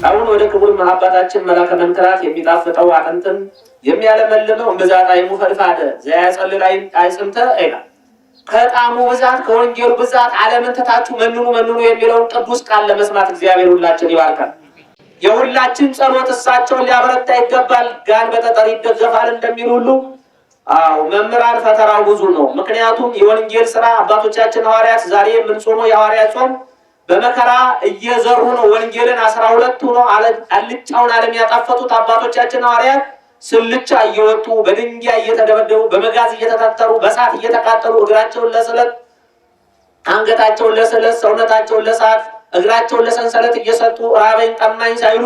አሁን ወደ ክቡር አባታችን መላከ መንክራት የሚጣፍጠው አጥንትን የሚያለመልመው ብዛት አይሙ ፈድፋደ ዘያጸልል አይጽምተ ይላል። ከጣሙ ብዛት ከወንጌሉ ብዛት ዓለምን ትታችሁ መንኑ የሚለውን ቅዱስ ቃል ለመስማት እግዚአብሔር ሁላችን ይባርካል። የሁላችን ጸሎት እሳቸውን ሊያበረታ ይገባል። ጋን በጠጠር ይደገፋል እንደሚሉ ሁሉ መምህራን ፈተራው ብዙ ነው። ምክንያቱም የወንጌል ስራ አባቶቻችን ሐዋርያት ዛሬ የምንጾመው የሐዋርያት ጾም በመከራ እየዘሩ ነው። ወንጌልን 12 ነው አልጫውን ዓለም ያጣፈጡት አባቶቻችን ሐዋርያት ስልቻ እየወጡ በድንጋይ እየተደበደቡ በመጋዝ እየተታተሩ በሳት እየተቃጠሉ እግራቸውን ለስለት አንገታቸውን ለስለት ሰውነታቸውን ለሳት እግራቸውን ለሰንሰለት እየሰጡ ራበኝ ጠማኝ ሳይሉ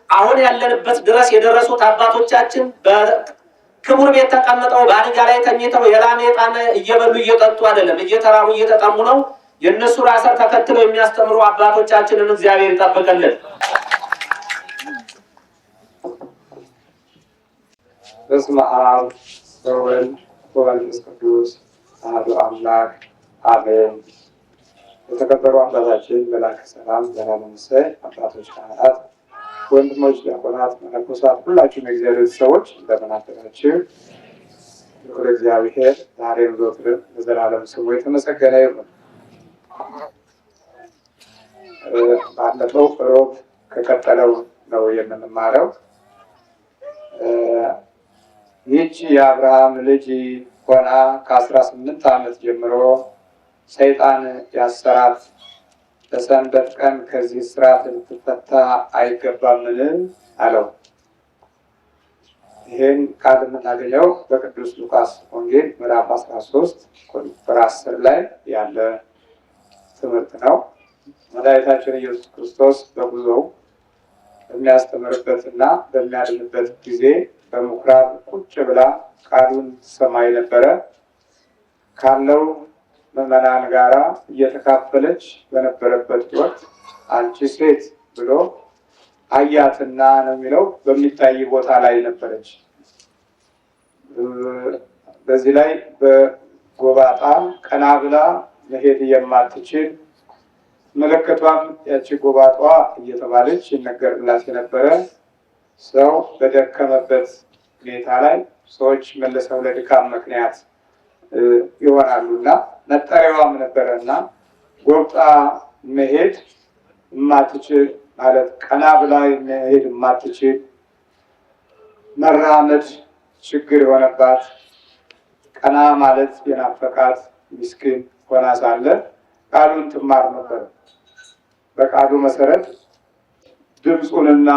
አሁን ያለንበት ድረስ የደረሱት አባቶቻችን በክቡር ቤት ተቀምጠው በአልጋ ላይ ተኝተው የላም የጣመ እየበሉ እየጠጡ አይደለም፣ እየተራቡ እየተጠሙ ነው። የእነሱ ራሰር ተከትለው የሚያስተምሩ አባቶቻችንን እግዚአብሔር ይጠብቀልን። በስመ አብ ወወልድ ወመንፈስ ቅዱስ አሐዱ አምላክ አሜን። የተከበሩ አባታችን መላከ ሰላም ዘላለምሰ አባቶች፣ ካህናት፣ ወንድሞች፣ ዲያቆናት፣ መነኮሳት ሁላችሁም የእግዚአብሔር ሰዎች እንደምን አደራችሁ? ክብር እግዚአብሔር ዛሬም ዘወትርም ለዘላለም ስሙ የተመሰገነ ይሁን። ባለፈው ሮብ ከቀጠለው ነው የምንማረው። ይህች የአብርሃም ልጅ ሆና ከ18 ዓመት ጀምሮ ሰይጣን ያሰራት በሰንበት ቀን ከዚህ ስርዓት ልትፈታ አይገባምን አለው። ይህን ቃል የምናገኘው በቅዱስ ሉቃስ ወንጌል ምዕራፍ 13 ቁጥር 10 ላይ ያለ ትምህርት ነው። መድኃኒታችን ኢየሱስ ክርስቶስ በጉዞው በሚያስተምርበትና በሚያድንበት ጊዜ በምኩራብ ቁጭ ብላ ቃሉን ትሰማ የነበረ ካለው ምዕመናን ጋራ እየተካፈለች በነበረበት ወቅት አንቺ ሴት ብሎ አያትና ነው የሚለው በሚታይ ቦታ ላይ ነበረች። በዚህ ላይ በጎባጣ ቀና ብላ መሄድ የማትችል ምልክቷም ያቺ ጎባጧ እየተባለች ይነገርላት የነበረ ሰው በደከመበት ሁኔታ ላይ ሰዎች መልሰው ለድካም ምክንያት ይሆናሉና መጠሪያዋም ነበረና ጎብጣ መሄድ የማትችል ማለት ቀና ብላ መሄድ የማትችል መራመድ ችግር የሆነባት ቀና ማለት የናፈቃት ምስኪን ሆና ሳለ ቃሉን ትማር ነበር። በቃሉ መሰረት ድምፁንና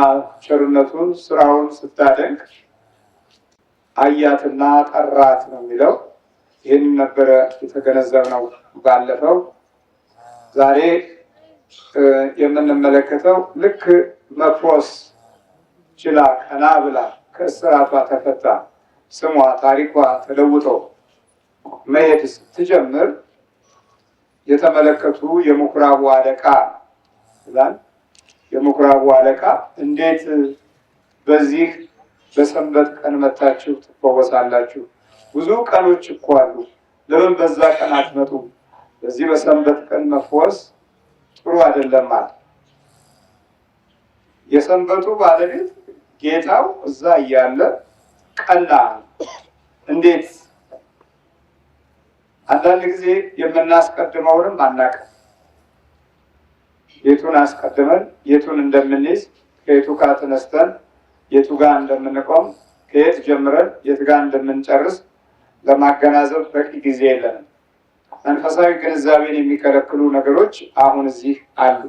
ቸርነቱን ስራውን ስታደንቅ አያትና ጠራት ነው የሚለው። ይህን ነበረ የተገነዘብነው ባለፈው። ዛሬ የምንመለከተው ልክ መፍወስ ችላ ቀና ብላ ከእስራቷ ተፈታ ስሟ ታሪኳ ተለውጦ መሄድ ስትጀምር የተመለከቱ የምኩራቡ አለቃ ይላል። የምኩራቡ አለቃ እንዴት በዚህ በሰንበት ቀን መታችሁ ትፈወሳላችሁ? ብዙ ቀኖች እኮ አሉ፣ ለምን በዛ ቀን አትመጡም? በዚህ በሰንበት ቀን መፈወስ ጥሩ አይደለም ማለት። የሰንበቱ ባለቤት ጌታው እዛ እያለ ቀና እንዴት አንዳንድ ጊዜ የምናስቀድመውንም አናውቅም። የቱን አስቀድመን የቱን እንደምንይዝ ከየቱ ጋር ተነስተን የቱ ጋር እንደምንቆም ከየት ጀምረን የት ጋር እንደምንጨርስ ለማገናዘብ በቂ ጊዜ የለንም። መንፈሳዊ ግንዛቤን የሚከለክሉ ነገሮች አሁን እዚህ አሉ።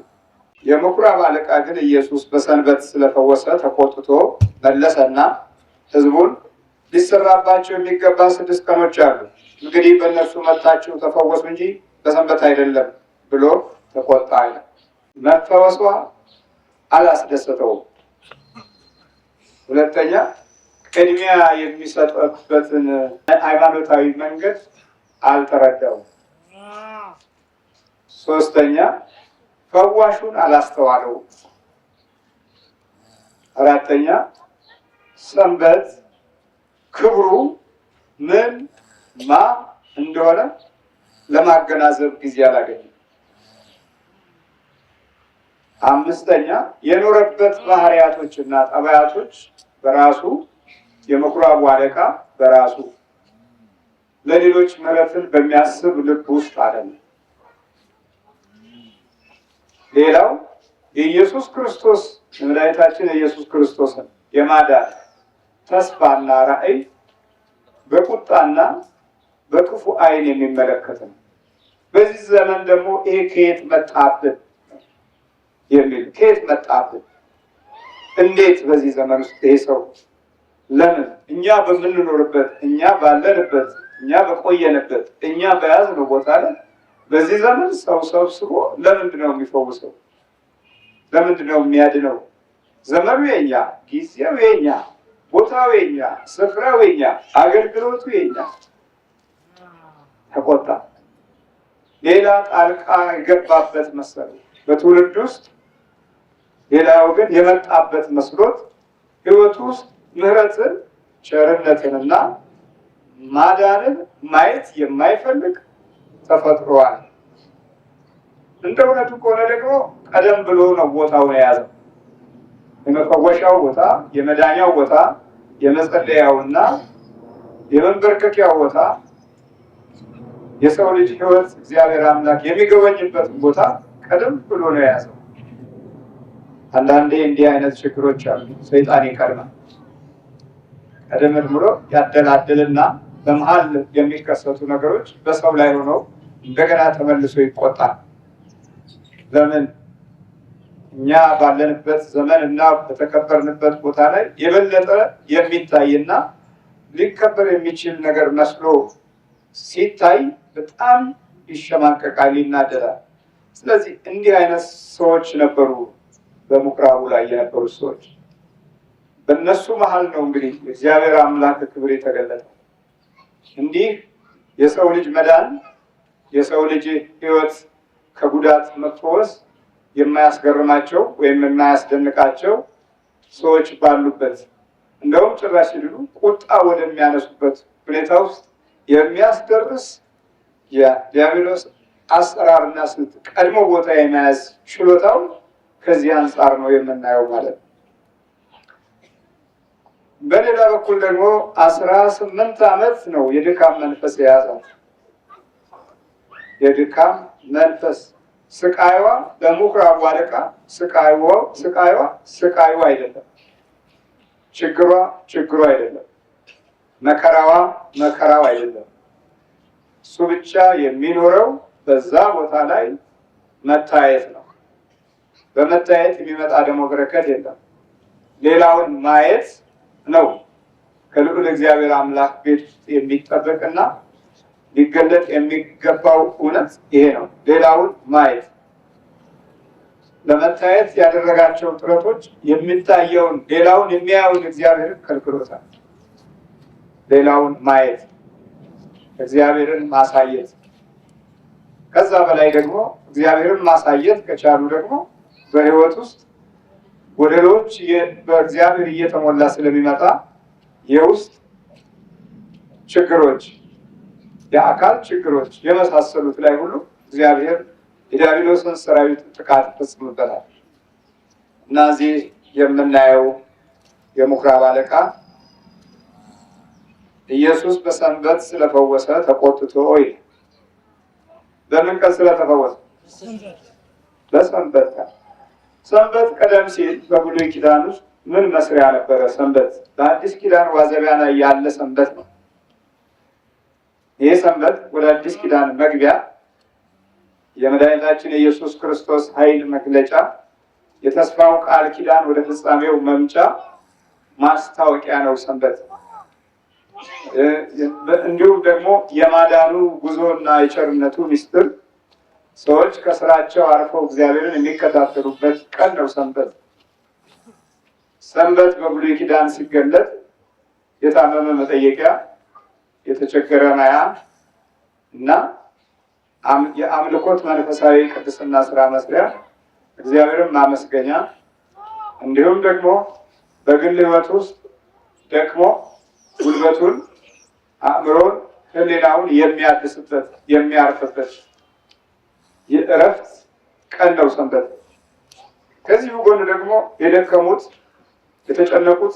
የምኩራብ አለቃ ግን ኢየሱስ በሰንበት ስለፈወሰ ተቆጥቶ መለሰና ሕዝቡን ሊሰራባቸው የሚገባ 6 ቀኖች አሉ፣ እንግዲህ በእነሱ መጣችሁ ተፈወሱ እንጂ በሰንበት አይደለም ብሎ ተቆጣ። መፈወሷ አላስደሰተውም። ሁለተኛ ቅድሚያ የሚሰጥበትን ሃይማኖታዊ መንገድ አልተረዳውም። ሶስተኛ ፈዋሹን አላስተዋለውም። አራተኛ ሁለተኛ ሰንበት ክብሩ ምን ማ እንደሆነ ለማገናዘብ ጊዜ አላገኘም። አምስተኛ የኖረበት ባህሪያቶችና ጠባያቶች በራሱ የምኩራቡ አለቃ በራሱ ለሌሎች ምሕረትን በሚያስብ ልብ ውስጥ አይደለም። ሌላው የኢየሱስ ክርስቶስ የመድኃኒታችን የኢየሱስ ክርስቶስን የማዳን ተስፋና ራዕይ በቁጣና በክፉ ዓይን የሚመለከት ነው። በዚህ ዘመን ደግሞ ይሄ ከየት መጣብን የሚል ከየት መጣብን፣ እንዴት በዚህ ዘመን ውስጥ ይሄ ሰው ለምን እኛ በምንኖርበት እኛ ባለንበት እኛ በቆየንበት እኛ በያዝነው ቦታ ላይ በዚህ ዘመን ሰው ሰብስቦ ለምንድን ነው የሚፈውሰው? ለምንድን ነው የሚያድነው? ዘመኑ የኛ፣ ጊዜው የኛ፣ ቦታው የኛ፣ ስፍራው የኛ፣ አገልግሎቱ የኛ። ተቆጣ። ሌላ ጣልቃ የገባበት መሰለው በትውልድ ውስጥ። ሌላው ግን የመጣበት መስሎት ሕይወቱ ውስጥ ምሕረትን ቸርነትንና ማዳንን ማየት የማይፈልግ ተፈጥሯል። እንደ እውነቱ ከሆነ ደግሞ ቀደም ብሎ ነው ቦታውን የያዘው። የመፈወሻው ቦታ፣ የመዳኛው ቦታ፣ የመጸለያውና የመንበርከኪያው ቦታ፣ የሰው ልጅ ሕይወት እግዚአብሔር አምላክ የሚጎበኝበት ቦታ ቀደም ብሎ ነው የያዘው። አንዳንዴ እንዲህ አይነት ችግሮች አሉ። ሰይጣን ይቀድማል። ቀደም ብሎ ያደላድልና በመሀል የሚከሰቱ ነገሮች በሰው ላይ ሆነው እንደገና ተመልሶ ይቆጣል። ለምን? እኛ ባለንበት ዘመን እና በተከበርንበት ቦታ ላይ የበለጠ የሚታይና ሊከበር የሚችል ነገር መስሎ ሲታይ በጣም ይሸማቀቃል፣ ይናደዳል። ስለዚህ እንዲህ አይነት ሰዎች ነበሩ በምኩራቡ ላይ የነበሩ ሰዎች። በእነሱ መሀል ነው እንግዲህ እግዚአብሔር አምላክ ክብር የተገለጠው። እንዲህ የሰው ልጅ መዳን፣ የሰው ልጅ ሕይወት ከጉዳት መፈወስ የማያስገርማቸው ወይም የማያስደንቃቸው ሰዎች ባሉበት እንደውም ጭራሽ ሲሉ ቁጣ ወደሚያነሱበት ሁኔታ ውስጥ የሚያስደርስ የዲያብሎስ አሰራርና ስልት ቀድሞ ቦታ የመያዝ ችሎታው ከዚህ አንጻር ነው የምናየው ማለት ነው። በሌላ በኩል ደግሞ 18 ዓመት ነው የድካም መንፈስ የያዛት። የድካም መንፈስ ስቃይዋ ለምኩራቡ አለቃ ስቃይዋ አይደለም፣ ችግሯ አይደለም፣ መከራው አይደለም። እሱ ብቻ የሚኖረው በዛ ቦታ ላይ መታየት ነው። በመታየት የሚመጣ ደግሞ በረከት የለም። ሌላውን ማየት ነው ከልዑል እግዚአብሔር አምላክ ቤት ውስጥ የሚጠበቅና ሊገለጥ የሚገባው እውነት ይሄ ነው። ሌላውን ማየት ለመታየት ያደረጋቸው ጥረቶች የሚታየውን ሌላውን የሚያየውን እግዚአብሔርን ከልክሎታል። ሌላውን ማየት እግዚአብሔርን ማሳየት፣ ከዛ በላይ ደግሞ እግዚአብሔርን ማሳየት ከቻሉ ደግሞ በሕይወት ውስጥ ወደ ሌሎች በእግዚአብሔር እየተሞላ ስለሚመጣ የውስጥ ችግሮች፣ የአካል ችግሮች የመሳሰሉት ላይ ሁሉ እግዚአብሔር የዲያብሎስን ሰራዊት ጥቃት ይፈጽምበታል። እና እዚህ የምናየው የምኩራብ አለቃ ኢየሱስ በሰንበት ስለፈወሰ ተቆጥቶ ይል። በምን ቀን ስለተፈወሰ? በሰንበት ቀን። ሰንበት ቀደም ሲል በብሉይ ኪዳን ውስጥ ምን መስሪያ ነበረ? ሰንበት በአዲስ ኪዳን ዋዘቢያ ላይ ያለ ሰንበት ነው። ይህ ሰንበት ወደ አዲስ ኪዳን መግቢያ፣ የመድኃኒታችን የኢየሱስ ክርስቶስ ኃይል መግለጫ፣ የተስፋው ቃል ኪዳን ወደ ፍጻሜው መምጫ ማስታወቂያ ነው ሰንበት። እንዲሁም ደግሞ የማዳኑ ጉዞና የቸርነቱ ምስጢር ሰዎች ከስራቸው አርፈው እግዚአብሔርን የሚከታተሉበት ቀን ነው ሰንበት። ሰንበት በብሉይ ኪዳን ሲገለጥ የታመመ መጠየቂያ፣ የተቸገረ ማያ እና የአምልኮት መንፈሳዊ ቅድስና ስራ መስሪያ፣ እግዚአብሔርን ማመስገኛ፣ እንዲሁም ደግሞ በግል ሕይወት ውስጥ ደክሞ ጉልበቱን፣ አእምሮን፣ ሕሊናውን የሚያድስበት የሚያርፍበት የእረፍት ቀን ነው ሰንበት። ከዚሁ ጎን ደግሞ የደከሙት፣ የተጨነቁት፣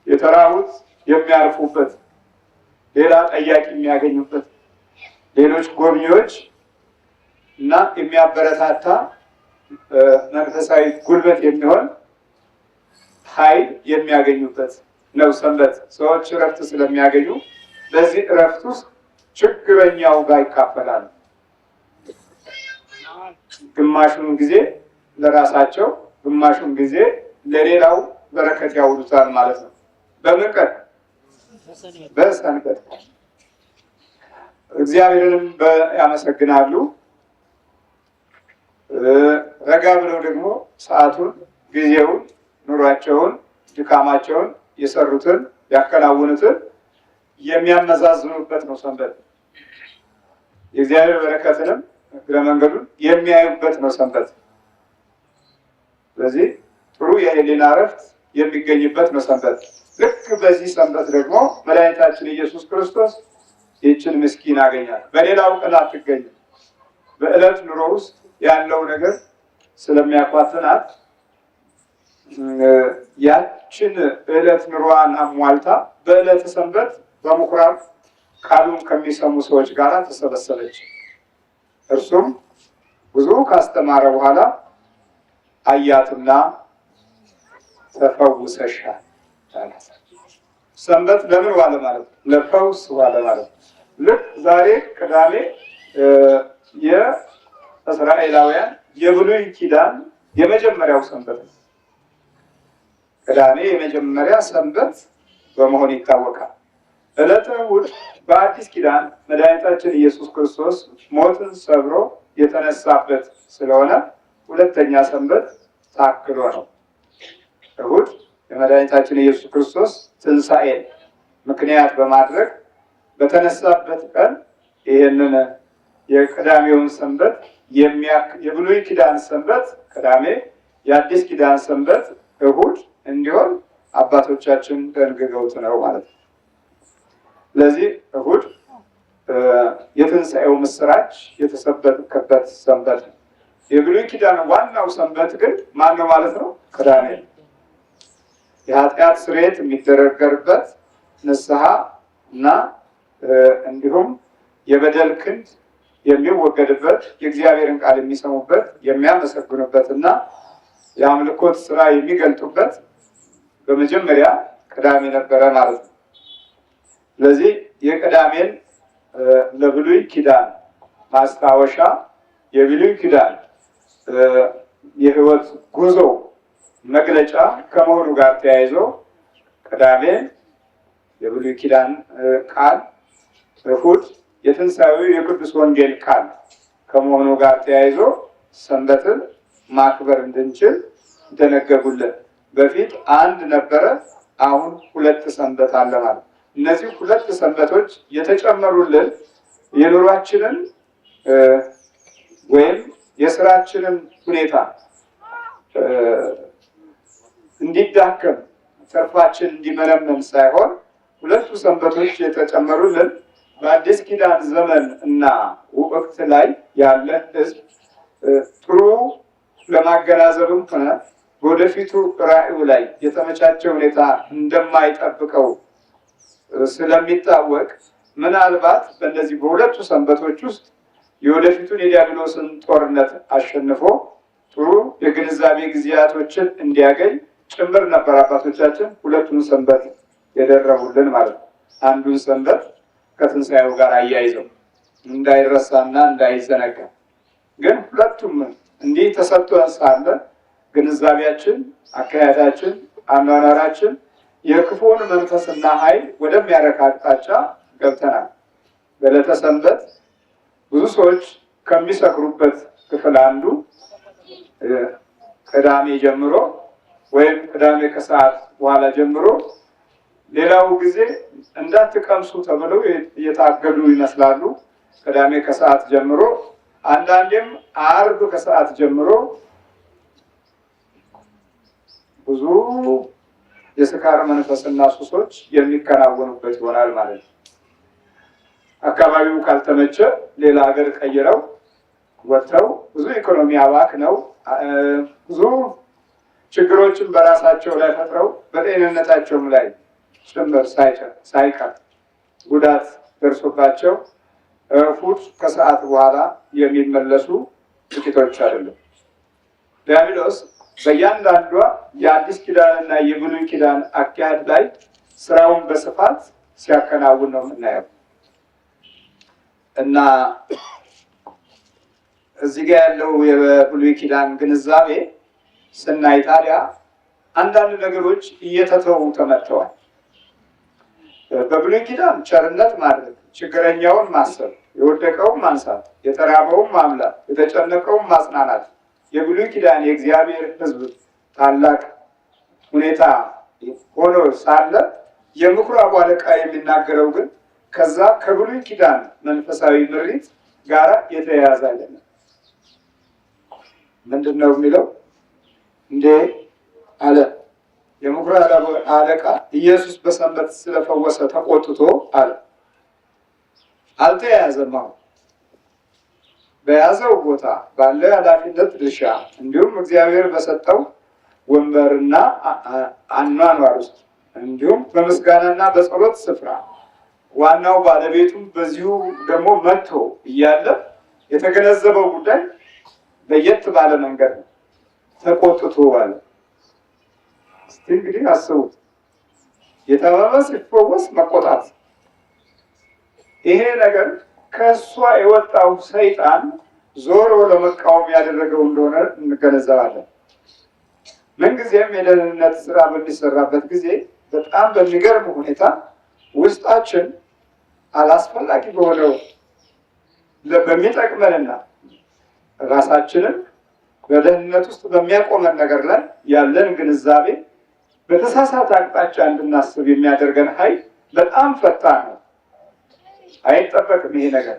የተራቡት የሚያርፉበት፣ ሌላ ጠያቂ የሚያገኙበት፣ ሌሎች ጎብኚዎች እና የሚያበረታታ መንፈሳዊ ጉልበት የሚሆን ኃይል የሚያገኙበት ነው ሰንበት። ሰዎች እረፍት ስለሚያገኙ በዚህ እረፍት ውስጥ ችግረኛው ጋር ይካፈላሉ። ግማሹን ጊዜ ለራሳቸው፣ ግማሹን ጊዜ ለሌላው በረከት ያውሉታል ማለት ነው። በምን ቀን? በሰንበት። እግዚአብሔርንም ያመሰግናሉ። ረጋ ብለው ደግሞ ሰዓቱን፣ ጊዜውን፣ ኑሯቸውን፣ ድካማቸውን፣ የሰሩትን ያከናውኑትን የሚያመዛዝኑበት ነው ሰንበት። የእግዚአብሔር በረከትንም እግረ መንገዱን የሚያዩበት ነው ሰንበት። ስለዚህ ጥሩ የህሊና እረፍት የሚገኝበት ነው ሰንበት። ልክ በዚህ ሰንበት ደግሞ መድኃኒታችን ኢየሱስ ክርስቶስ ይህችን ምስኪን አገኛል። በሌላው ቀን አትገኝም። በዕለት ኑሮ ውስጥ ያለው ነገር ስለሚያኳትናት ያችን ዕለት ኑሯን አሟልታ በዕለተ ሰንበት በምኩራብ ቃሉን ከሚሰሙ ሰዎች ጋር ተሰበሰበች። እርሱም ብዙ ካስተማረ በኋላ አያትና ተፈውሰሻል። ሰንበት ለምን ዋለ ማለት ነው? ለፈውስ ዋለ ማለት ነው። ልክ ዛሬ ቅዳሜ የእስራኤላውያን የብሉይ ኪዳን የመጀመሪያው ሰንበት ነው። ቅዳሜ የመጀመሪያ ሰንበት በመሆን ይታወቃል። ዕለተ እሑድ በአዲስ ኪዳን መድኃኒታችን ኢየሱስ ክርስቶስ ሞትን ሰብሮ የተነሳበት ስለሆነ ሁለተኛ ሰንበት ታክሎ ነው። እሑድ የመድኃኒታችን ኢየሱስ ክርስቶስ ትንሣኤን ምክንያት በማድረግ በተነሳበት ቀን ይህንን የቅዳሜውን ሰንበት የብሉይ ኪዳን ሰንበት ቅዳሜ፣ የአዲስ ኪዳን ሰንበት እሑድ እንዲሆን አባቶቻችን ደንግገውት ነው ማለት ነው። ስለዚህ እሑድ የትንሣኤው ምስራች የተሰበከበት ሰንበት ነው። የብሉይ ኪዳን ዋናው ሰንበት ግን ማን ነው ማለት ነው? ቅዳሜ። የኃጢአት ስርየት የሚደረገርበት ንስሐ እና እንዲሁም የበደል ክንድ የሚወገድበት የእግዚአብሔርን ቃል የሚሰሙበት የሚያመሰግኑበት እና የአምልኮት ስራ የሚገልጡበት በመጀመሪያ ቅዳሜ ነበረ ማለት ነው። ስለዚህ የቅዳሜን ለብሉይ ኪዳን ማስታወሻ የብሉይ ኪዳን የሕይወት ጉዞ መግለጫ ከመሆኑ ጋር ተያይዞ ቅዳሜ የብሉይ ኪዳን ቃል፣ እሑድ የትንሣኤው የቅዱስ ወንጌል ቃል ከመሆኑ ጋር ተያይዞ ሰንበትን ማክበር እንድንችል ደነገጉልን። በፊት አንድ ነበረ፣ አሁን ሁለት ሰንበት አለ ማለት። እነዚህ ሁለት ሰንበቶች የተጨመሩልን የኑሯችንን ወይም የስራችንን ሁኔታ እንዲዳከም ተርፋችን እንዲመለመን ሳይሆን ሁለቱ ሰንበቶች የተጨመሩልን በአዲስ ኪዳን ዘመን እና ወቅት ላይ ያለ ሕዝብ ጥሩ ለማገናዘብም ሆነ ወደፊቱ ራዕዩ ላይ የተመቻቸ ሁኔታ እንደማይጠብቀው ስለሚታወቅ ምናልባት በእነዚህ በሁለቱ ሰንበቶች ውስጥ የወደፊቱን የዲያብሎስን ጦርነት አሸንፎ ጥሩ የግንዛቤ ጊዜያቶችን እንዲያገኝ ጭምር ነበር አባቶቻችን ሁለቱን ሰንበት የደረቡልን ማለት ነው። አንዱን ሰንበት ከትንሣኤው ጋር አያይዘው እንዳይረሳና እንዳይዘነጋ። ግን ሁለቱም እንዲህ ተሰጥቶን ሳለ ግንዛቤያችን፣ አካሄዳችን፣ አኗኗራችን የክፉውን መንፈስና ኃይል ወደሚያረካ አቅጣጫ ገብተናል። በዕለተ ሰንበት ብዙ ሰዎች ከሚሰክሩበት ክፍል አንዱ ቅዳሜ ጀምሮ ወይም ቅዳሜ ከሰዓት በኋላ ጀምሮ ሌላው ጊዜ እንዳትቀምሱ ተብለው እየታገዱ ይመስላሉ። ቅዳሜ ከሰዓት ጀምሮ አንዳንዴም አርብ ከሰዓት ጀምሮ ብዙ የስካር መንፈስና ሱሶች የሚከናወኑበት ይሆናል ማለት ነው። አካባቢው ካልተመቸ ሌላ ሀገር ቀይረው ወጥተው ብዙ ኢኮኖሚ አባክነው ብዙ ችግሮችን በራሳቸው ላይ ፈጥረው በጤንነታቸውም ላይ ጭምር ሳይቀር ጉዳት ደርሶባቸው እሑድ ከሰዓት በኋላ የሚመለሱ ጥቂቶች አይደሉም። ዲያብሎስ በእያንዳንዷ የአዲስ ኪዳንና የብሉይ ኪዳን አካሄድ ላይ ስራውን በስፋት ሲያከናውን ነው የምናየው እና እዚህ ጋር ያለው የብሉይ ኪዳን ግንዛቤ ስናይ ታዲያ አንዳንድ ነገሮች እየተተዉ ተመጥተዋል። በብሉይ ኪዳን ቸርነት ማድረግ፣ ችግረኛውን ማሰብ፣ የወደቀውን ማንሳት፣ የተራበውን ማምላት፣ የተጨነቀውን ማጽናናት የብሉይ ኪዳን የእግዚአብሔር ሕዝብ ታላቅ ሁኔታ ሆኖ ሳለ የምኩራቡ አለቃ የሚናገረው ግን ከዛ ከብሉይ ኪዳን መንፈሳዊ ምሪት ጋር የተያያዘ አይደለም። ምንድን ነው የሚለው? እንዴ አለ የምኩራቡ አለቃ ኢየሱስ በሰንበት ስለፈወሰ ተቆጥቶ አለ። አልተያያዘም። አሁን በያዘው ቦታ ባለ ኃላፊነት ድርሻ እንዲሁም እግዚአብሔር በሰጠው ወንበርና አኗኗር ውስጥ እንዲሁም በምስጋናና በጸሎት ስፍራ ዋናው ባለቤቱም በዚሁ ደግሞ መጥቶ እያለ የተገነዘበው ጉዳይ ለየት ባለ መንገድ ነው። ተቆጥቶ አለ። እስቲ እንግዲህ አስቡት፣ የታመመ ሲፈወስ መቆጣት። ይሄ ነገር ከእሷ የወጣው ሰይጣን ዞሮ ለመቃወም ያደረገው እንደሆነ እንገነዘባለን። ምንጊዜም የደህንነት ስራ በሚሰራበት ጊዜ በጣም በሚገርም ሁኔታ ውስጣችን አላስፈላጊ በሆነው በሚጠቅመንና ራሳችንን በደህንነት ውስጥ በሚያቆመን ነገር ላይ ያለን ግንዛቤ በተሳሳተ አቅጣጫ እንድናስብ የሚያደርገን ኃይል በጣም ፈጣን ነው። አይጠበቅም ይሄ ነገር።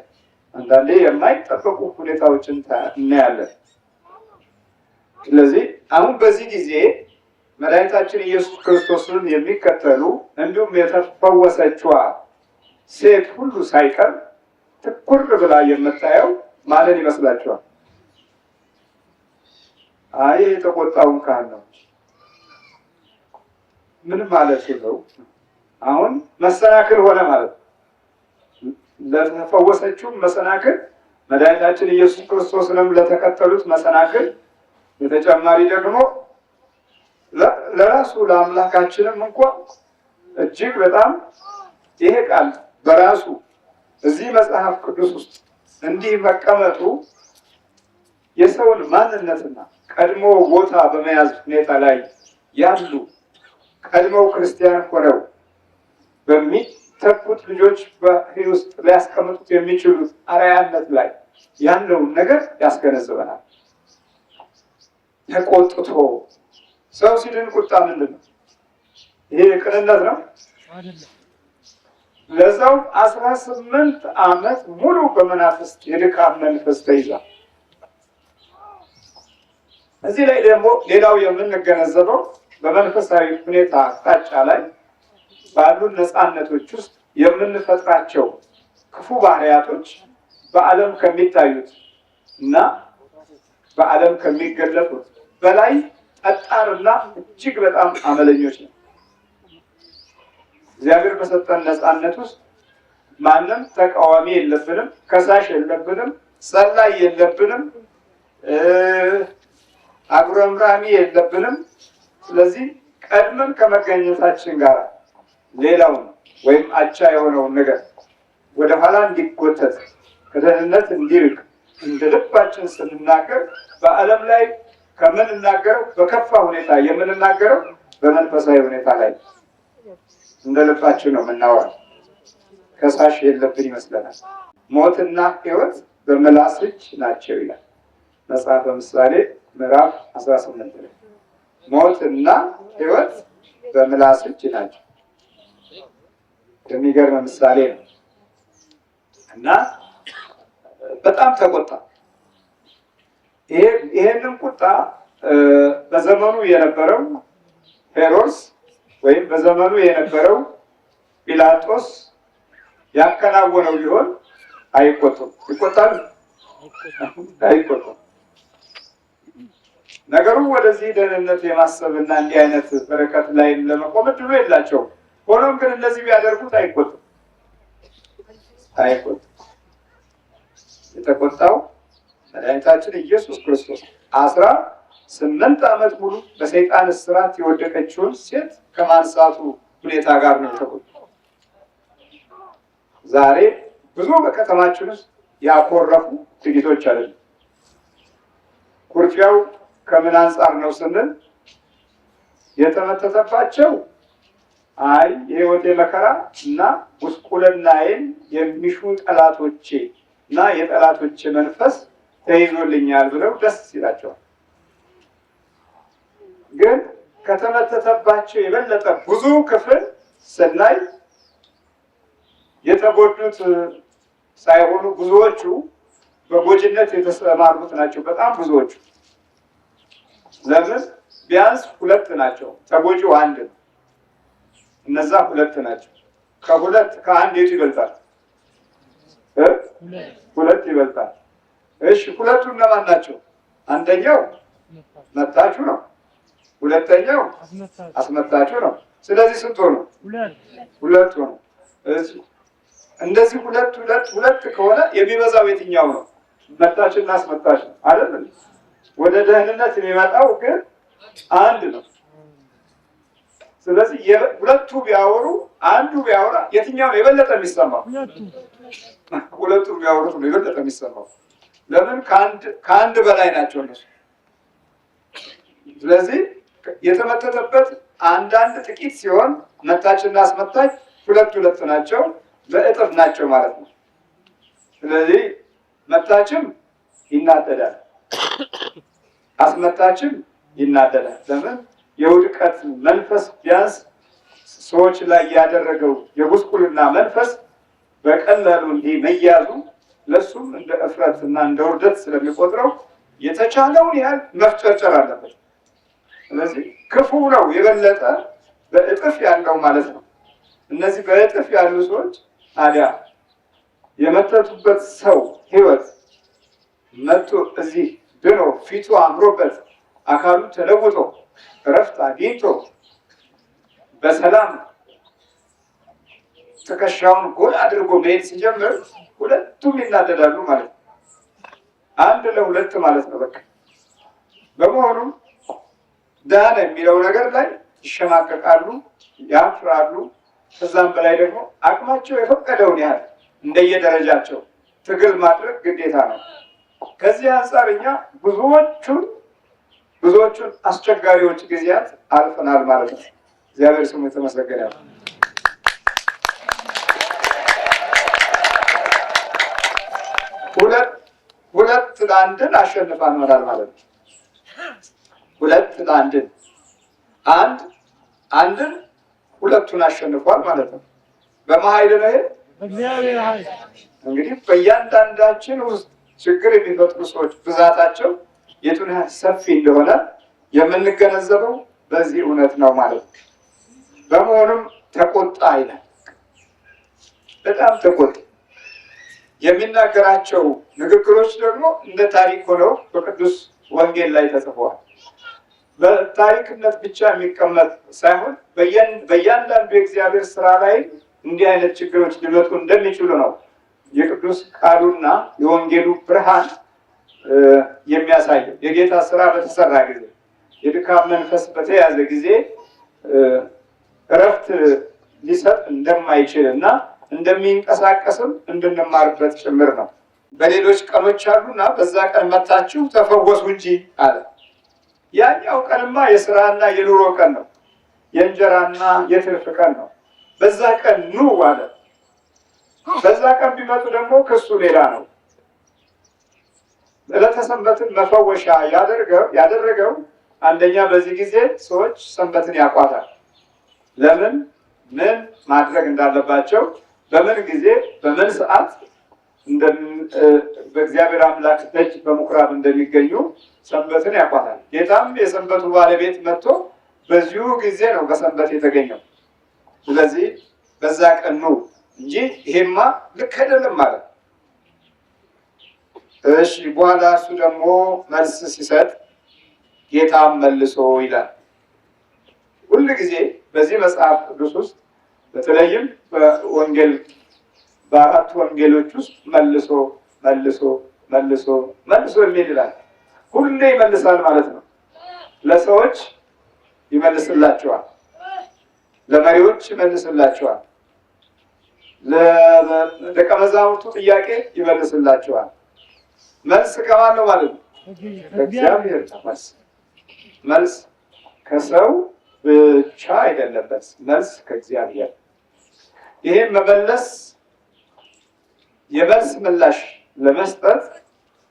አንዳንዴ የማይጠበቁ ሁኔታዎችን እናያለን። ስለዚህ አሁን በዚህ ጊዜ መድኃኒታችን ኢየሱስ ክርስቶስን የሚከተሉ እንዲሁም የተፈወሰችዋ ሴት ሁሉ ሳይቀር ትኩር ብላ የምታየው ማንን ይመስላችኋል? አይ የተቆጣውን ካህን ነው። ምን ማለት ነው? አሁን መሰናክል ሆነ ማለት ነው። ለተፈወሰችው መሰናክል፣ መድኃኒታችን ኢየሱስ ክርስቶስንም ለተከተሉት መሰናክል፣ በተጨማሪ ደግሞ ለራሱ ለአምላካችንም እንኳን እጅግ በጣም ይሄ ቃል በራሱ እዚህ መጽሐፍ ቅዱስ ውስጥ እንዲህ መቀመጡ የሰውን ማንነትና ቀድሞ ቦታ በመያዝ ሁኔታ ላይ ያሉ ቀድሞው ክርስቲያን ሆነው በሚተኩት ልጆች በሕይወት ውስጥ ሊያስቀምጡት የሚችሉት አርአያነት ላይ ያለውን ነገር ያስገነዝበናል። ተቆጥቶ ሰው ሲድን ቁጣ ምንድን ነው? ይሄ ቅንነት ነው አይደለም? ለዛው 18 ዓመት ሙሉ በመናፍስት የድካም መንፈስ ተይዟል። እዚህ ላይ ደግሞ ሌላው የምንገነዘበው በመንፈሳዊ ሁኔታ አቅጣጫ ላይ ባሉ ነፃነቶች ውስጥ የምንፈጥራቸው ክፉ ባህሪያቶች በዓለም ከሚታዩት እና በዓለም ከሚገለጡት በላይ ጠጣርና እጅግ በጣም አመለኞች ነው። እግዚአብሔር በሰጠን ነፃነት ውስጥ ማንም ተቃዋሚ የለብንም፣ ከሳሽ የለብንም፣ ሰላይ የለብንም፣ አጉረምራሚ የለብንም። ስለዚህ ቀድመን ከመገኘታችን ጋር ሌላውን ወይም አቻ የሆነውን ነገር ወደኋላ እንዲጎተት ከደህንነት እንዲርቅ እንደ ልባችን ስንናገር በዓለም ላይ ከምንናገረው በከፋ ሁኔታ የምንናገረው በመንፈሳዊ ሁኔታ ላይ እንደ ልባችን ነው የምናወራው። ከሳሽ የለብን ይመስለናል። ሞትና ሕይወት በምላስ እጅ ናቸው ይላል መጽሐፈ ምሳሌ ምዕራፍ 18 ላይ። ሞትና ሕይወት በምላስ እጅ ናቸው። የሚገርም ምሳሌ ነው እና በጣም ተቆጣ። ይሄንን ቁጣ በዘመኑ የነበረው ሄሮድስ ወይም በዘመኑ የነበረው ጲላጦስ ያከናወነው ቢሆን አይቆጡም። ይቆጣሉ? አይቆጡም። ነገሩ ወደዚህ ደህንነት የማሰብና እንዲህ አይነት በረከት ላይ ለመቆም እድሉ የላቸውም። ሆኖም ግን እነዚህ ቢያደርጉት አይቆጡም። የተቆጣው መድኃኒታችን ኢየሱስ ክርስቶስ 18 ዓመት ሙሉ በሰይጣን እስራት የወደቀችውን ሴት ከማንሳቱ ሁኔታ ጋር ነው የተቆጣው። ዛሬ ብዙ በከተማችን ውስጥ ያኮረፉ ጥቂቶች አይደለም። ኩርፊያው ከምን አንጻር ነው ስንል የተመተተባቸው አይ የህይወቴ መከራ እና ጉስቁልናዬን የሚሹ ጠላቶቼ እና የጠላቶቼ መንፈስ ተይዞልኛል ብለው ደስ ይላቸዋል። ግን ከተመተተባቸው የበለጠ ብዙ ክፍል ስናይ የተጎዱት ሳይሆኑ ብዙዎቹ በጎጅነት የተሰማሩት ናቸው። በጣም ብዙዎቹ ለምን? ቢያንስ ሁለት ናቸው። ተጎጂው አንድ ነው። እነዛ ሁለት ናቸው። ከአንድ የቱ ይበልጣል? ሁለት ይበልጣል። እሺ ሁለቱ እነማን ናቸው? አንደኛው መታቹ ነው። ሁለተኛው አስመታችሁ ነው። ስለዚህ ስንት ሆኑ? ሁለት ሆኑ። እንደዚህ ሁለት ከሆነ የሚበዛው የትኛው ነው? መታችና አስመታች ነው አይደል? ወደ ደህንነት የሚመጣው ግን አንድ ነው። ስለዚህ ሁለቱ ቢያወሩ አንዱ ቢያወራ የትኛው ነው የበለጠ የሚሰማው? ሁለቱ ቢያወሩት ነው የበለጠ የሚሰማው። ለምን? ከአንድ በላይ ናቸው እነሱ። ስለዚህ የተመተተበት አንዳንድ ጥቂት ሲሆን መታችና አስመታች ሁለት ናቸው፣ በእጥፍ ናቸው ማለት ነው። ስለዚህ መታችም ይናደዳል፣ አስመታችም ይናደዳል። ለምን? የውድቀት መንፈስ ቢያንስ ሰዎች ላይ ያደረገው የጉስቁልና መንፈስ በቀላሉ እንዲህ መያዙ ለሱም እንደ እፍረት እና እንደ ውርደት ስለሚቆጥረው የተቻለውን ያህል መፍጨርጨር አለበት። ስለዚህ ክፉ ነው የበለጠ በእጥፍ ያለው ማለት ነው። እነዚህ በእጥፍ ያሉ ሰዎች ታዲያ የመተቱበት ሰው ህይወት መጥቶ እዚህ ድኖ ፊቱ አምሮበት አካሉ ተለውጦ እረፍት አግኝቶ በሰላም ትከሻውን ጎል አድርጎ መሄድ ሲጀምር ሁለቱም ይናደዳሉ ማለት ነው። አንድ ለሁለት ማለት ነው። በቃ በመሆኑም ዳነ የሚለው ነገር ላይ ይሸማቀቃሉ፣ ያፍራሉ። ከዛም በላይ ደግሞ አቅማቸው የፈቀደውን ያህል እንደየደረጃቸው ትግል ማድረግ ግዴታ ነው። ከዚህ አንጻር እኛ ብዙዎቹን አስቸጋሪዎች ጊዜያት አልፈናል ማለት ነው። እግዚአብሔር ስሙ የተመሰገነ ይሁን። ሁለት ለአንድን አሸንፈናል ማለት ነው። ሁለት ለአንድን አንድን ሁለቱን አሸንፏል ማለት ነው። በመሀይል ነው ይሄ እግዚአብሔር ኃይል። እንግዲህ በእያንዳንዳችን ውስጥ ችግር የሚፈጥሩ ሰዎች ብዛታቸው የቱን ያህል ሰፊ እንደሆነ የምንገነዘበው በዚህ እውነት ነው ማለት ነው። በመሆኑም ተቆጣ ይላል። በጣም ተቆጣ። የሚናገራቸው ንግግሮች ደግሞ እንደ ታሪክ ሆነው በቅዱስ ወንጌል ላይ ተጽፈዋል። በታሪክነት ብቻ የሚቀመጥ ሳይሆን በእያንዳንዱ የእግዚአብሔር ስራ ላይ እንዲህ አይነት ችግሮች ሊመጡ እንደሚችሉ ነው የቅዱስ ቃሉና የወንጌሉ ብርሃን የሚያሳየው። የጌታ ስራ በተሰራ ጊዜ፣ የድካም መንፈስ በተያዘ ጊዜ እረፍት ሊሰጥ እንደማይችል እና እንደሚንቀሳቀስም እንድንማርበት ጭምር ነው። በሌሎች ቀኖች አሉና በዛ ቀን መታችሁ ተፈወሱ እንጂ አለ። ያኛው ቀንማ የስራና የኑሮ ቀን ነው፣ የእንጀራና የትርፍ ቀን ነው። በዛ ቀን ኑ አለ። በዛ ቀን ቢመጡ ደግሞ ክሱ ሌላ ነው። ዕለተ ሰንበትን መፈወሻ ያደረገው አንደኛ በዚህ ጊዜ ሰዎች ሰንበትን ያቋታል። ለምን ምን ማድረግ እንዳለባቸው፣ በምን ጊዜ በምን ሰዓት በእግዚአብሔር አምላክ ደጅ በምኩራብ እንደሚገኙ ሰንበትን ያቋታል። ጌታም የሰንበቱ ባለቤት መጥቶ በዚሁ ጊዜ ነው በሰንበት የተገኘው። ስለዚህ በዛ ቀን ነው እንጂ ይሄማ ልክ አይደለም ማለት። እሺ በኋላ እሱ ደግሞ መልስ ሲሰጥ ጌታም መልሶ ይላል። ሁሉ ጊዜ በዚህ መጽሐፍ ቅዱስ ውስጥ በተለይም በወንጌል በአራት ወንጌሎች ውስጥ መልሶ መልሶ መልሶ መልሶ የሚል ይላል። ሁሌ ይመልሳል ማለት ነው። ለሰዎች ይመልስላቸዋል፣ ለመሪዎች ይመልስላቸዋል፣ ለደቀ መዛሙርቱ ጥያቄ ይመልስላቸዋል። መልስ ከማን ነው ማለት ነው? ከእግዚአብሔር። መልስ ከሰው ብቻ አይደለበት፣ መልስ ከእግዚአብሔር። ይሄን መመለስ የመልስ ምላሽ ለመስጠት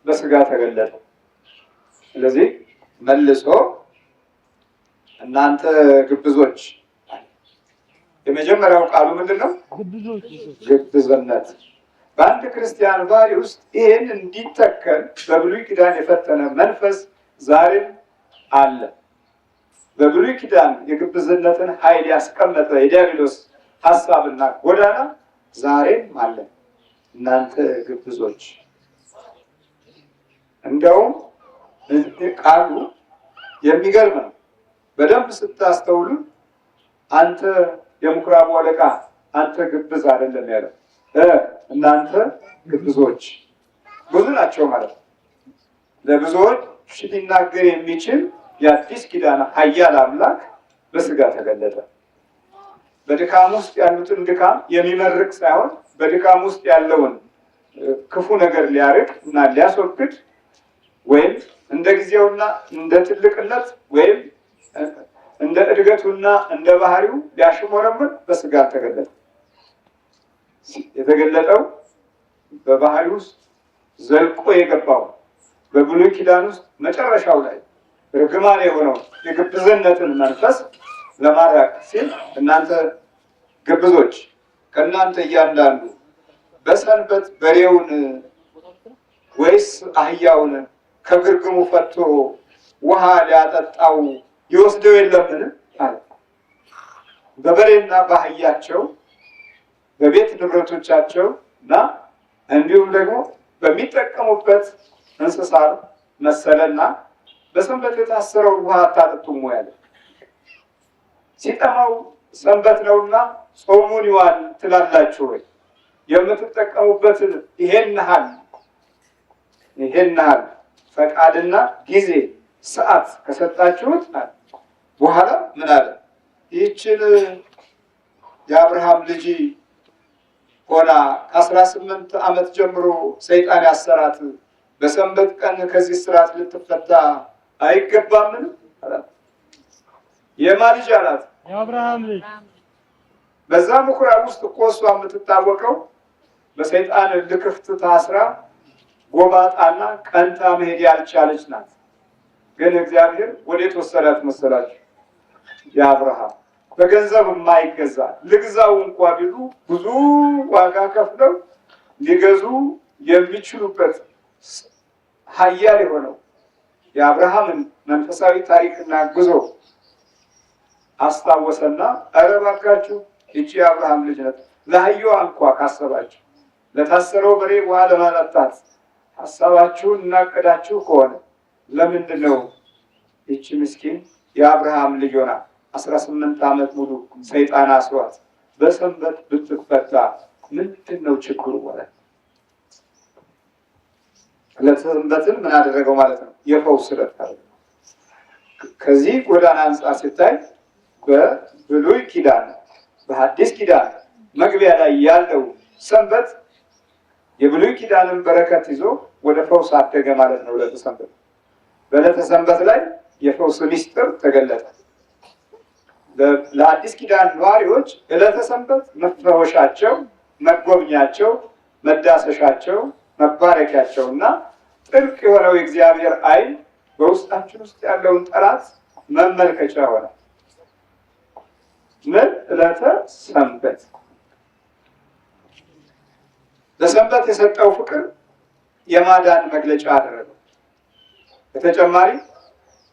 በስጋ ተገለጠ። ስለዚህ መልሶ እናንተ ግብዞች፣ የመጀመሪያው ቃሉ ምንድን ነው? ግብዝነት። በአንድ ክርስቲያን ባህሪ ውስጥ ይሄን እንዲተከል በብሉይ ኪዳን የፈተነ መንፈስ ዛሬም አለ። በብሉይ ኪዳን የግብዝነትን ኃይል ያስቀመጠ የዲያብሎስ ሀሳብና ጎዳና ዛሬም አለ። እናንተ ግብዞች። እንደውም ቃሉ የሚገርም ነው። በደንብ ስታስተውሉ አንተ የምኩራቡ አለቃ አንተ ግብዝ አይደለም ያለው፣ እናንተ ግብዞች። ብዙ ናቸው ማለት ነው። ለብዙዎች ሊናገር የሚችል የአዲስ ኪዳን ኃያል አምላክ በስጋ ተገለጠ። በድካም ውስጥ ያሉትን ድካም የሚመርቅ ሳይሆን በድካም ውስጥ ያለውን ክፉ ነገር ሊያርቅ እና ሊያስወግድ ወይም እንደ ጊዜውና እንደ ትልቅነት ወይም እንደ እድገቱና እንደ ባህሪው ሊያሽሞረምን በስጋ ተገለጠ። የተገለጠው በባህሪ ውስጥ ዘልቆ የገባው በብሉይ ኪዳን ውስጥ መጨረሻው ላይ ርግማን የሆነው የግብዝነትን መንፈስ ለማራቅ ሲል እናንተ ግብዞች ከእናንተ እያንዳንዱ በሰንበት በሬውን ወይስ አህያውን ከግርግሙ ፈቶ ውሃ ሊያጠጣው ይወስደው የለምን አለ። በበሬና በአህያቸው በቤት ንብረቶቻቸው እና እንዲሁም ደግሞ በሚጠቀሙበት እንስሳ መሰለና በሰንበት የታሰረውን ውሃ አታጠጡም ያለ። ሲጠማው ሰንበት ነውና ጾሙን ይዋል ትላላችሁ ወይ? የምትጠቀሙበትን ይሄን ያህል ፈቃድና ጊዜ ሰዓት ከሰጣችሁት በኋላ ምን አለ? ይህችን የአብርሃም ልጅ ሆና ከ18 ዓመት ጀምሮ ሰይጣን ያሰራት በሰንበት ቀን ከዚህ ስርዓት ልትፈታ አይገባምን? የማ ልጅ አላት? የአብርሃም ልጅ። በዛ ምኩራብ ውስጥ እኮ እሷ የምትታወቀው በሰይጣን ልክፍት ታስራ ጎባጣና ቀንታ መሄድ ያልቻለች ናት። ግን እግዚአብሔር ወዴት ወሰዳት መሰላችሁ? የአብርሃም በገንዘብ የማይገዛ ልግዛው እንኳ ቢሉ ብዙ ዋጋ ከፍለው ሊገዙ የሚችሉበት ኃያል የሆነው የአብርሃምን መንፈሳዊ ታሪክና ጉዞ አስታወሰና ኧረ እባካችሁ ይቺ የአብርሃም ልጅ ናት። ለአህያዋ እንኳ ካሰባችሁ ለታሰረው በሬ ውሃ ለማጠጣት ሀሳባችሁን እናቀዳችሁ ከሆነ ለምንድን ነው ይቺ ምስኪን የአብርሃም ልጅ ሆና 18 ዓመት ሙሉ ሰይጣን አስሯት በሰንበት ብትፈታ ምንድን ነው ችግሩ? ማለት ለሰንበትን ምን አደረገው ማለት ነው? የፈውስ ዕለት አለ። ከዚህ ጎዳና አንጻር ሲታይ በብሉይ ኪዳን በሐዲስ ኪዳን መግቢያ ላይ ያለው ሰንበት የብሉይ ኪዳንን በረከት ይዞ ወደ ፈውስ አደገ ማለት ነው። ዕለተ ሰንበት በዕለተ ሰንበት ላይ የፈውስ ምስጢር ተገለጠ። ለአዲስ ኪዳን ነዋሪዎች ዕለተ ሰንበት መፈወሻቸው፣ መጎብኛቸው፣ መዳሰሻቸው፣ መባረኪያቸው እና ጥልቅ የሆነው የእግዚአብሔር ዓይን በውስጣችን ውስጥ ያለውን ጠላት መመልከቻ ሆነ። ምን? ዕለተ ሰንበት። ለሰንበት የሰጠው ፍቅር የማዳን መግለጫ አደረገው። በተጨማሪ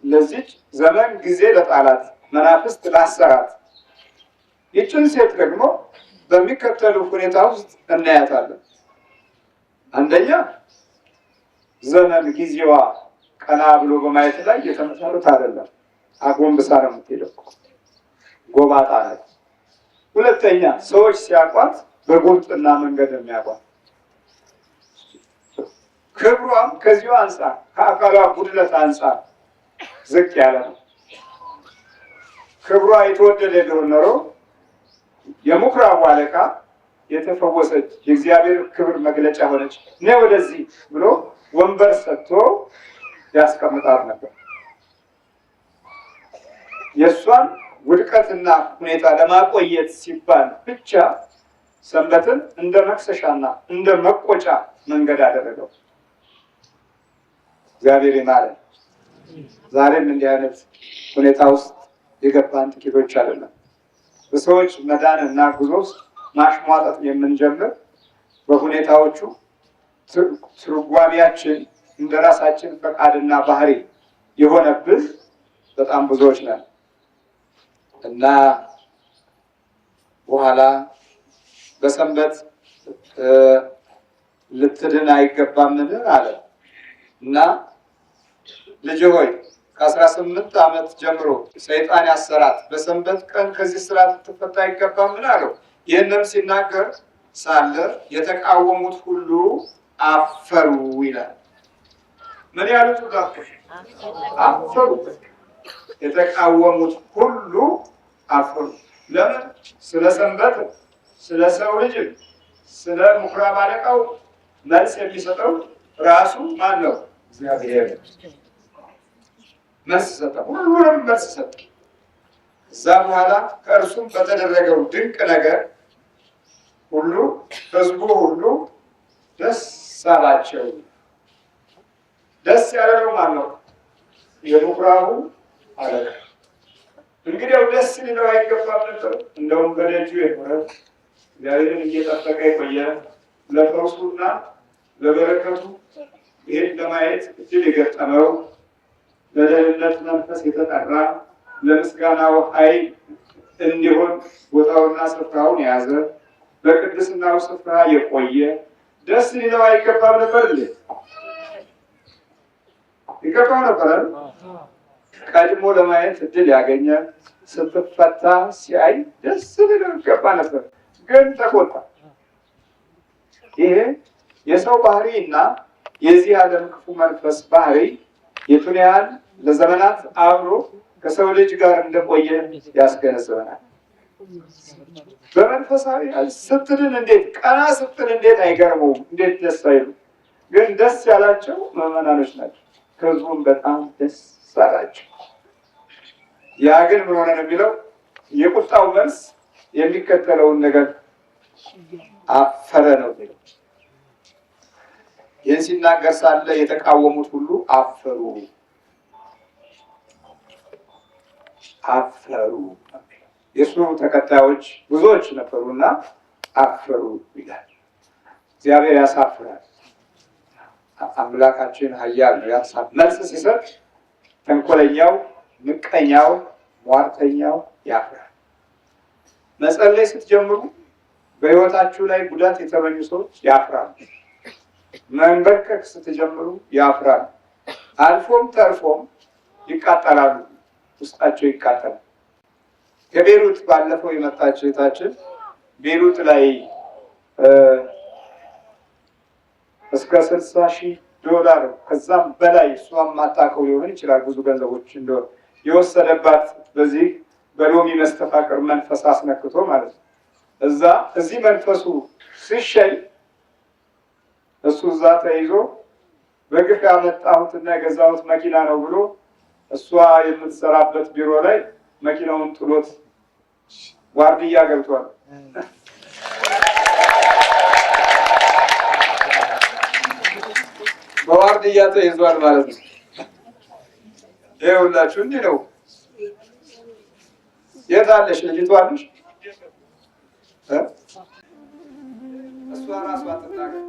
ለዚች ዘመን ጊዜ ለጣላት መናፍስት ላሰራት። ይችን ሴት ደግሞ በሚከተሉ ሁኔታ ውስጥ እናያታለን። አንደኛ ዘመን ጊዜዋ ቀና ብሎ በማየት ላይ የተመሰረተ አይደለም። አጎንብሳ ነው የምትሄደው፣ ጎባጣ ናት። ሁለተኛ ሰዎች ሲያቋት በጉብጥና መንገድ የሚያቋት። ክብሯም ከዚሁ አንጻር ከአካሏ ጉድለት አንጻር ዝቅ ያለ ነው። ክብሯ የተወደደ ቢሆን ኖሮ የምኩራቡ አለቃ የተፈወሰች የእግዚአብሔር ክብር መግለጫ ሆነች፣ ነይ ወደዚህ ብሎ ወንበር ሰጥቶ ያስቀምጣት ነበር። የእሷን ውድቀትና ሁኔታ ለማቆየት ሲባል ብቻ ሰንበትን እንደ መክሰሻና እንደ መቆጫ መንገድ አደረገው። እግዚአብሔር ይማረን። ዛሬም እንዲህ አይነት ሁኔታ ውስጥ የገባን ጥቂቶች አይደለም። በሰዎች መዳን እና ጉዞ ውስጥ ማሽሟጠጥ የምንጀምር በሁኔታዎቹ ትርጓሜያችን እንደ ራሳችን ፈቃድና ባህሪ የሆነብን በጣም ብዙዎች ነን እና በኋላ በሰንበት ልትድን አይገባምን አለ እና ልጅ ሆይ ከ18 ዓመት ጀምሮ ሰይጣን ያሰራት በሰንበት ቀን ከዚህ ስራት ልትፈታ አይገባምን አለው። ይህንም ሲናገር ሳለ የተቃወሙት ሁሉ አፈሩ ይላል። ምን ያሉት ሁሉ አፈሩ። የተቃወሙት ሁሉ አፈሩ። ለምን? ስለ ሰንበት፣ ስለ ሰው ልጅ፣ ስለ ምኩራብ አለቃው መልስ የሚሰጠው ራሱ ማን ነው? እግዚአብሔር መልስ ሰጠ። ሁሉንም መልስ ሰጠ። እዛ በኋላ ከእርሱም በተደረገው ድንቅ ነገር ሁሉ ህዝቡ ሁሉ ደስ አላቸው። ደስ ያለው ማን ነው? የምኩራቡ አለቃ። እንግዲያው ደስ ሊለው አይገባም ነበር? እንደውም በደጁ የኖረ እግዚአብሔርን እየጠበቀ የቆየ ለፈውሱና ለበረከቱ ይህን ለማየት እድል የገጠመው በደህንነት መንፈስ የተጠራ ለምስጋናው ኃይል እንዲሆን ቦታውና ስፍራውን የያዘ በቅድስናው ስፍራ የቆየ ደስ ሊለው አይገባም ነበር? ይገባው ነበር። ቀድሞ ለማየት እድል ያገኘ ስትፈታ ሲያይ ደስ ሊለው ይገባ ነበር፣ ግን ተቆጣ። ይሄ የሰው ባህሪ እና የዚህ ዓለም ክፉ መንፈስ ባህሪ የቱን ያህል ለዘመናት አብሮ ከሰው ልጅ ጋር እንደቆየ ያስገነዝበናል። በመንፈሳዊ ስትድን እንዴት ቀና ስትል እንዴት አይገርመውም? እንዴት ደስ አይሉ? ግን ደስ ያላቸው ምዕመናኖች ናቸው። ከህዝቡም በጣም ደስ አላቸው። ያ ግን ምን ሆነ ነው የሚለው? የቁጣው መልስ የሚከተለውን ነገር አፈረ ነው የሚለው። ይህን ሲናገር ሳለ የተቃወሙት ሁሉ አፈሩ አፈሩ። የእሱ ተከታዮች ብዙዎች ነበሩና አፈሩ ይላል። እግዚአብሔር ያሳፍራል። አምላካችን ኃያል ነው። ያሳፍራል። መልስ ሲሰጥ ተንኮለኛው፣ ምቀኛው፣ ሟርተኛው ያፍራል። መጸለይ ስትጀምሩ በህይወታችሁ ላይ ጉዳት የተመኙ ሰዎች ያፍራሉ። መንበርከክ ስትጀምሩ ያፍራሉ። አልፎም ተርፎም ይቃጠላሉ። ውስጣቸው ይቃጠላል። ከቤሩት ባለፈው የመጣች እህታችን ቤሩት ላይ እስከ $60,000 ከዛም በላይ እሷም ማታውቀው ሊሆን ይችላል ብዙ ገንዘቦች እንደሆነ የወሰደባት በዚህ በሎሚ መስተፋቅር መንፈስ አስነክቶ ማለት ነው። እዚህ መንፈሱ ሲሸኝ እሱ እዛ ተይዞ በግፍ ያመጣሁትና የገዛሁት መኪና ነው ብሎ እሷ የምትሰራበት ቢሮ ላይ መኪናውን ጥሎት ዋርድያ ገብቷል። በዋርድያ ተይዟል ማለት ነው። ይኸውላችሁ እንዲህ ነው። የት አለሽ ልጅቷ አለሽ? እሷ ራሷ ትናገር